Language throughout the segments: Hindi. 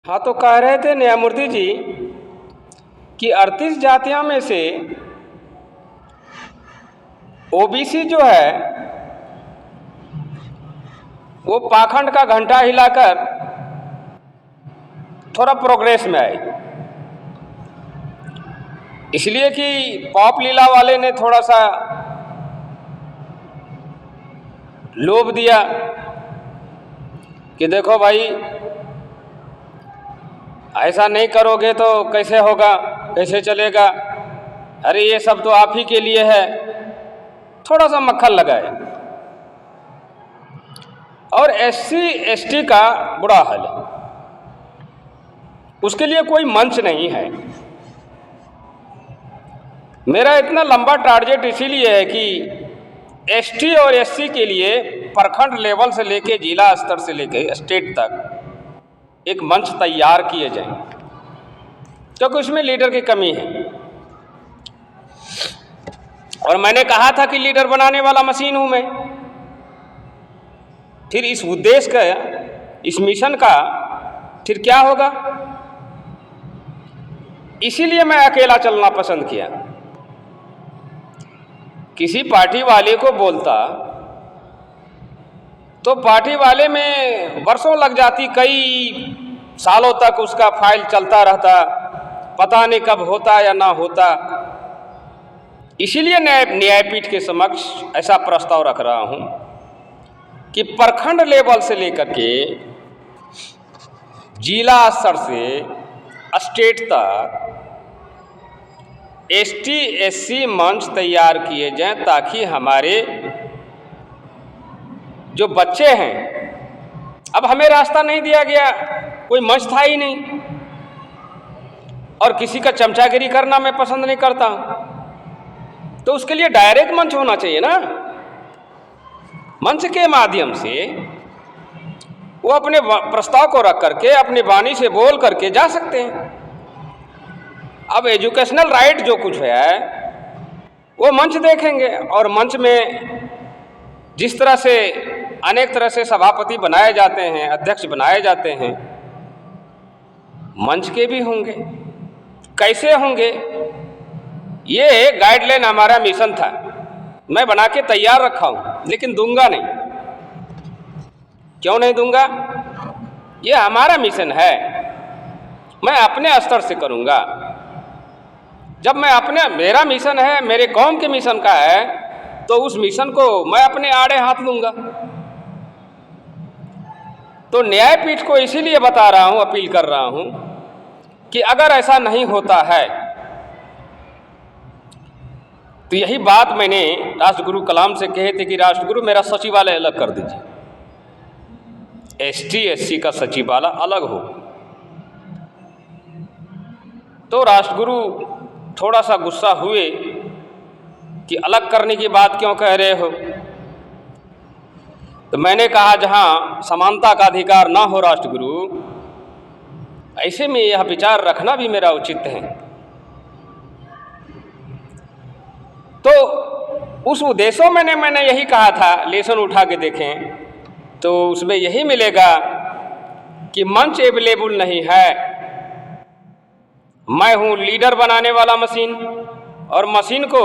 हाँ, तो कह रहे थे न्यायमूर्ति जी कि 38 जातियों में से ओबीसी जो है वो पाखंड का घंटा हिलाकर थोड़ा प्रोग्रेस में आए, इसलिए कि पॉप लीला वाले ने थोड़ा सा लोभ दिया कि देखो भाई ऐसा नहीं करोगे तो कैसे होगा, कैसे चलेगा, अरे ये सब तो आप ही के लिए है, थोड़ा सा मक्खन लगाए। और एससी एसटी का बुरा हाल है, उसके लिए कोई मंच नहीं है। मेरा इतना लंबा टारगेट इसीलिए है कि एसटी और एससी के लिए प्रखंड लेवल से लेके जिला स्तर से लेके स्टेट तक एक मंच तैयार किए जाएं, क्योंकि उसमें लीडर की कमी है। और मैंने कहा था कि लीडर बनाने वाला मशीन हूं मैं। फिर इस उद्देश्य का, इस मिशन का फिर क्या होगा, इसीलिए मैं अकेला चलना पसंद किया। किसी पार्टी वाले को बोलता तो पार्टी वाले में वर्षों लग जाती, कई सालों तक उसका फाइल चलता रहता, पता नहीं कब होता या ना होता। इसीलिए न्यायपीठ के समक्ष ऐसा प्रस्ताव रख रहा हूं कि प्रखंड लेवल से लेकर के जिला स्तर से स्टेट तक एसटी एससी मंच तैयार किए जाएं, ताकि हमारे जो बच्चे हैं, अब हमें रास्ता नहीं दिया गया, कोई मंच था ही नहीं, और किसी का चमचागिरी करना मैं पसंद नहीं करता, तो उसके लिए डायरेक्ट मंच होना चाहिए ना। मंच के माध्यम से वो अपने प्रस्ताव को रख करके अपनी वाणी से बोल करके जा सकते हैं। अब एजुकेशनल राइट जो कुछ है वो मंच देखेंगे, और मंच में जिस तरह से अनेक तरह से सभापति बनाए जाते हैं, अध्यक्ष बनाए जाते हैं, मंच के भी होंगे। कैसे होंगे, ये गाइडलाइन हमारा मिशन था, मैं बना के तैयार रखा हूं, लेकिन दूंगा नहीं। क्यों नहीं दूंगा, ये हमारा मिशन है, मैं अपने स्तर से करूंगा। जब मेरा मिशन है, मेरे कौम के मिशन का है, तो उस मिशन को मैं अपने आड़े हाथ लूंगा। तो न्यायपीठ को इसीलिए बता रहा हूं, अपील कर रहा हूं कि अगर ऐसा नहीं होता है तो यही बात मैंने राष्ट्रगुरु कलाम से कहे थे कि राष्ट्रगुरु मेरा सचिवालय अलग कर दीजिए, एसटी एससी का सचिवालय अलग हो। तो राष्ट्रगुरु थोड़ा सा गुस्सा हुए कि अलग करने की बात क्यों कह रहे हो। तो मैंने कहा जहां समानता का अधिकार ना हो राष्ट्रगुरु, ऐसे में यह विचार रखना भी मेरा उचित है। तो उस उद्देश्यों में मैंने यही कहा था, लेसन उठा के देखें तो उसमें यही मिलेगा कि मंच अवेलेबल नहीं है। मैं हूं लीडर बनाने वाला मशीन, और मशीन को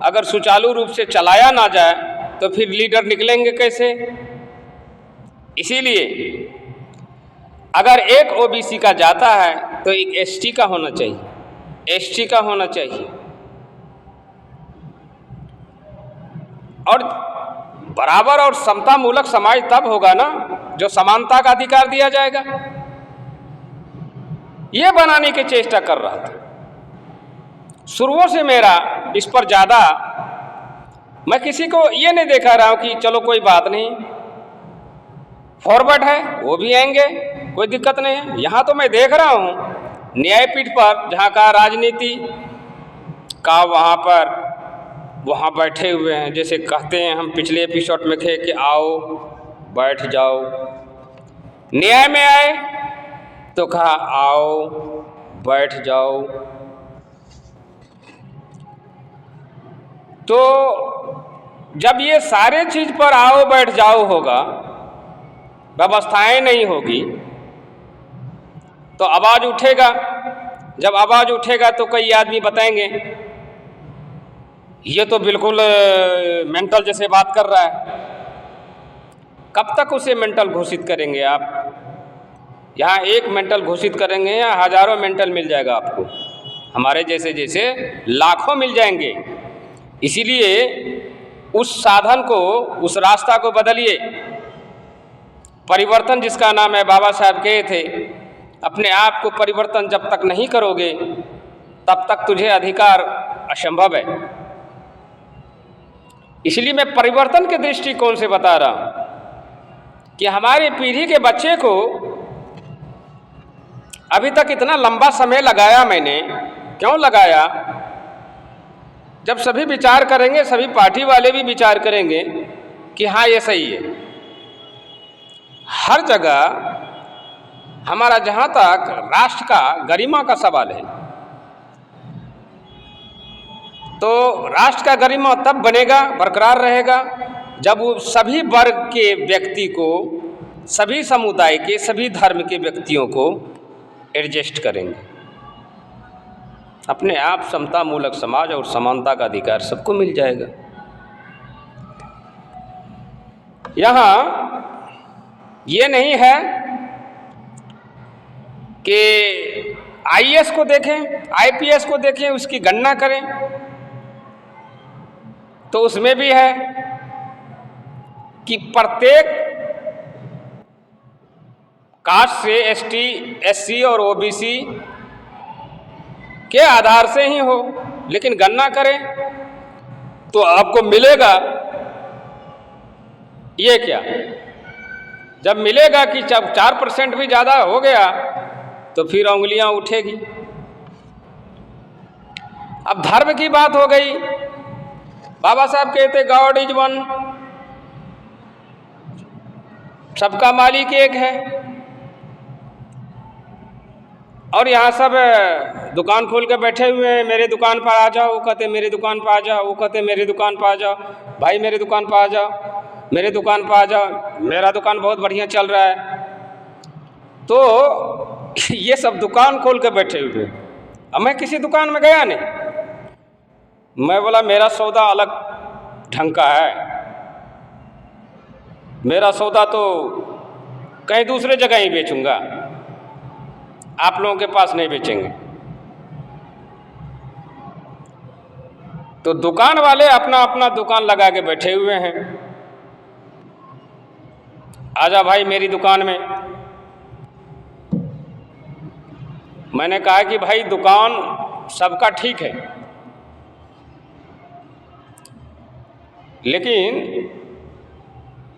अगर सुचारू रूप से चलाया ना जाए तो फिर लीडर निकलेंगे कैसे। इसीलिए अगर एक ओबीसी का जाता है तो एक एसटी का होना चाहिए, एसटी का होना चाहिए। और बराबर और समतामूलक समाज तब होगा ना जो समानता का अधिकार दिया जाएगा। ये बनाने की चेष्टा कर रहा था शुरुओं से मेरा इस पर ज़्यादा, मैं किसी को ये नहीं देखा रहा हूँ कि चलो कोई बात नहीं, फॉरवर्ड है वो भी आएंगे, कोई दिक्कत नहीं है। यहाँ तो मैं देख रहा हूँ न्यायपीठ पर जहाँ का राजनीति का वहाँ बैठे हुए हैं, जैसे कहते हैं, हम पिछले एपिसोड में थे कि आओ बैठ जाओ, न्याय में आए तो कहा आओ बैठ जाओ। तो जब ये सारे चीज पर आओ बैठ जाओ होगा, व्यवस्थाएं नहीं होगी, तो आवाज़ उठेगा। जब आवाज़ उठेगा तो कई आदमी बताएंगे ये तो बिल्कुल मेंटल जैसे बात कर रहा है। कब तक उसे मेंटल घोषित करेंगे आप? यहाँ एक मेंटल घोषित करेंगे या हजारों मेंटल मिल जाएगा आपको, हमारे जैसे जैसे लाखों मिल जाएंगे। इसीलिए उस साधन को, उस रास्ता को बदलिए। परिवर्तन जिसका नाम है, बाबा साहब कहे थे, अपने आप को परिवर्तन जब तक नहीं करोगे तब तक तुझे अधिकार असंभव है। इसलिए मैं परिवर्तन के दृष्टिकोण से बता रहा हूं कि हमारी पीढ़ी के बच्चे को अभी तक इतना लंबा समय लगाया मैंने, क्यों लगाया? जब सभी विचार करेंगे, सभी पार्टी वाले भी विचार करेंगे कि हाँ ये सही है। हर जगह हमारा जहाँ तक राष्ट्र का गरिमा का सवाल है, तो राष्ट्र का गरिमा तब बनेगा, बरकरार रहेगा, जब वो सभी वर्ग के व्यक्ति को, सभी समुदाय के, सभी धर्म के व्यक्तियों को एडजस्ट करेंगे। अपने आप समता मूलक समाज और समानता का अधिकार सबको मिल जाएगा। यहाँ ये नहीं है कि आईएएस को देखें, आईपीएस को देखें, उसकी गणना करें, तो उसमें भी है कि प्रत्येक कास्ट से एसटी, एससी और ओबीसी के आधार से ही हो, लेकिन गणना करें तो आपको मिलेगा ये क्या? जब मिलेगा कि जब 4% भी ज़्यादा हो गया तो फिर उंगलियां उठेगी। अब धर्म की बात हो गई। बाबा साहब कहते गॉड इज वन, सबका मालिक एक है। और यहाँ सब दुकान खोल के बैठे हुए हैं, मेरे दुकान पर आ जाओ, वो कहते मेरे दुकान पर आ जाओ, वो कहते मेरे दुकान पर आ जाओ, भाई मेरे दुकान पर आ जाओ, मेरे दुकान पर आ जाओ, मेरा दुकान बहुत बढ़िया चल रहा है। तो ये सब दुकान खोल के बैठे हुए। अब मैं किसी दुकान में गया नहीं, मैं बोला मेरा सौदा अलग ढंग का है, मेरा सौदा तो कहीं दूसरे जगह ही बेचूंगा, आप लोगों के पास नहीं बेचेंगे। तो दुकान वाले अपना अपना दुकान लगा के बैठे हुए हैं। आजा भाई मेरी दुकान में। मैंने कहा कि भाई दुकान सबका ठीक है, लेकिन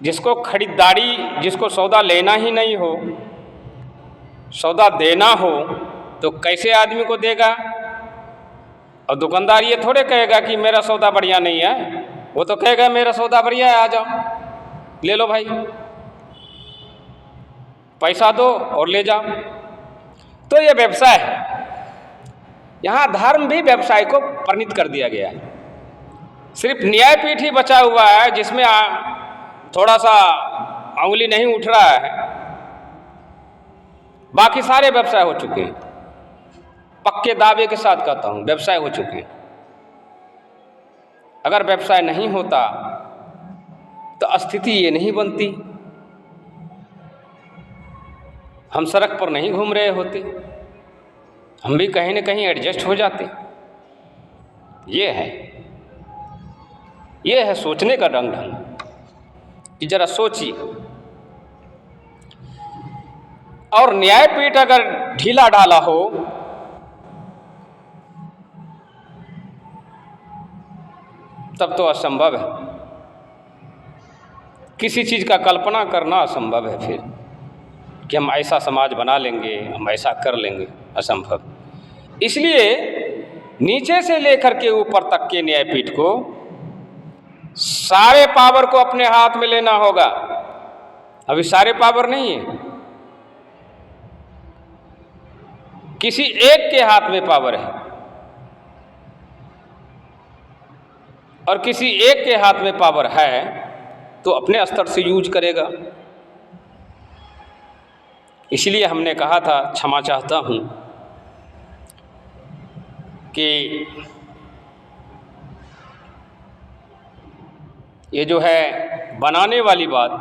जिसको खरीदारी, जिसको सौदा लेना ही नहीं हो, सौदा देना हो, तो कैसे आदमी को देगा? और दुकानदार ये थोड़े कहेगा कि मेरा सौदा बढ़िया नहीं है, वो तो कहेगा मेरा सौदा बढ़िया है, आ जाओ ले लो भाई, पैसा दो और ले जाओ। तो ये व्यवसाय है। यहाँ धर्म भी व्यवसाय को परिणित कर दिया गया है। सिर्फ न्यायपीठ ही बचा हुआ है जिसमें थोड़ा सा उंगली नहीं उठ रहा है, बाकी सारे व्यवसाय हो चुके हैं। पक्के दावे के साथ कहता हूं, व्यवसाय हो चुके हैं। अगर व्यवसाय नहीं होता तो स्थिति ये नहीं बनती, हम सड़क पर नहीं घूम रहे होते, हम भी कहीं न कहीं एडजस्ट हो जाते। ये है सोचने का ढंग कि जरा सोचिए। और न्यायपीठ अगर ढीला डाला हो तब तो असंभव है, किसी चीज़ का कल्पना करना असंभव है फिर कि हम ऐसा समाज बना लेंगे, हम ऐसा कर लेंगे, असंभव। इसलिए नीचे से लेकर के ऊपर तक के न्यायपीठ को सारे पावर को अपने हाथ में लेना होगा। अभी सारे पावर नहीं है, किसी एक के हाथ में पावर है और किसी एक के हाथ में पावर है तो अपने स्तर से यूज करेगा। इसलिए हमने कहा था, क्षमा चाहता हूँ कि ये जो है बनाने वाली बात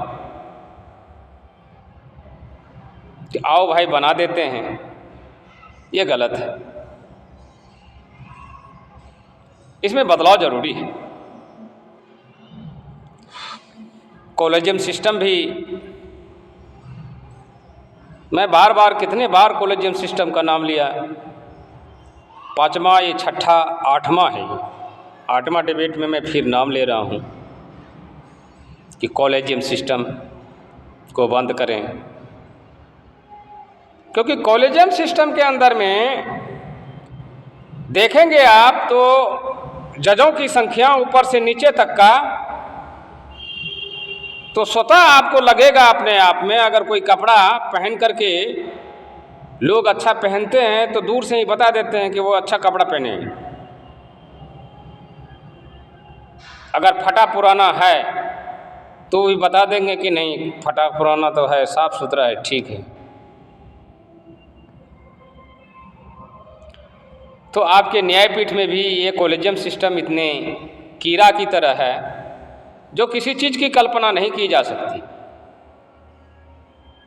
कि आओ भाई बना देते हैं, ये गलत है। इसमें बदलाव ज़रूरी है। कॉलेजियम सिस्टम भी, मैं बार बार कितने बार कॉलेजियम सिस्टम का नाम लिया, 5वां, ये 6ठा 8वां है। 8वां डिबेट में मैं फिर नाम ले रहा हूँ कि कॉलेजियम सिस्टम को बंद करें, क्योंकि कॉलेजियम सिस्टम के अंदर में देखेंगे आप तो जजों की संख्या ऊपर से नीचे तक का, तो स्वतः आपको लगेगा अपने आप में, अगर कोई कपड़ा पहन करके लोग अच्छा पहनते हैं तो दूर से ही बता देते हैं कि वो अच्छा कपड़ा पहने हैं। अगर फटा पुराना है तो भी बता देंगे कि नहीं, फटा पुराना तो है, साफ सुथरा है, ठीक है। तो आपके न्यायपीठ में भी ये कॉलेजियम सिस्टम इतने कीड़ा की तरह है जो किसी चीज़ की कल्पना नहीं की जा सकती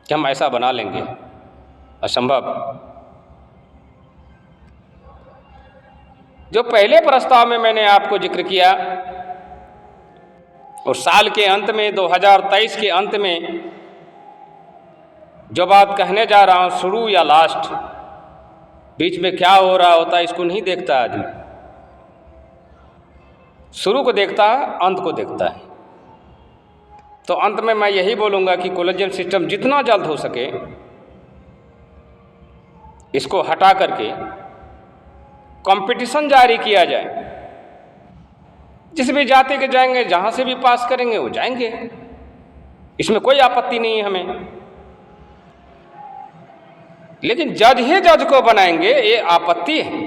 कि हम ऐसा बना लेंगे, असंभव। जो पहले प्रस्ताव में मैंने आपको जिक्र किया और साल के अंत में 2023 के अंत में जो बात कहने जा रहा हूँ, शुरू या लास्ट, बीच में क्या हो रहा होता है इसको नहीं देखता आदमी। शुरू को देखता है, अंत को देखता है। तो अंत में मैं यही बोलूँगा कि कॉलेजियम सिस्टम जितना जल्द हो सके इसको हटा करके कंपटीशन जारी किया जाए। जिस भी जाति के जाएंगे, जहाँ से भी पास करेंगे वो जाएंगे, इसमें कोई आपत्ति नहीं है हमें। लेकिन जज ही जज को बनाएंगे, ये आपत्ति है।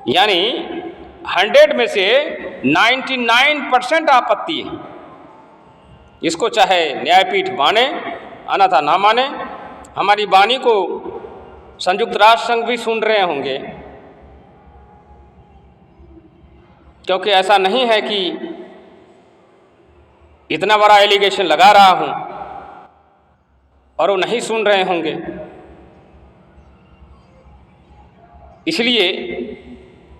यानी 100 में से 99% आपत्ति है। इसको चाहे न्यायपीठ माने अन्यथा ना माने। हमारी वाणी को संयुक्त राष्ट्र संघ भी सुन रहे होंगे, क्योंकि ऐसा नहीं है कि इतना बड़ा एलिगेशन लगा रहा हूं और वो नहीं सुन रहे होंगे। इसलिए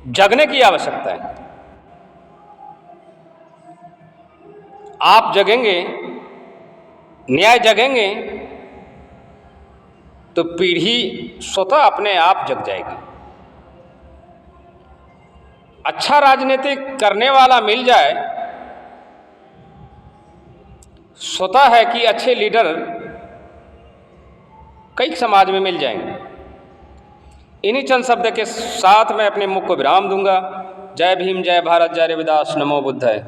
जगने की आवश्यकता है। आप जगेंगे, न्याय जगेंगे तो पीढ़ी स्वतः अपने आप जग जाएगी। अच्छा राजनीतिक करने वाला मिल जाए, स्वतः है कि अच्छे लीडर कई समाज में मिल जाएंगे। इन्हीं चंद शब्द के साथ मैं अपने मुख को विराम दूंगा। जय भीम, जय भारत, जय रविदास, नमो बुद्धाय।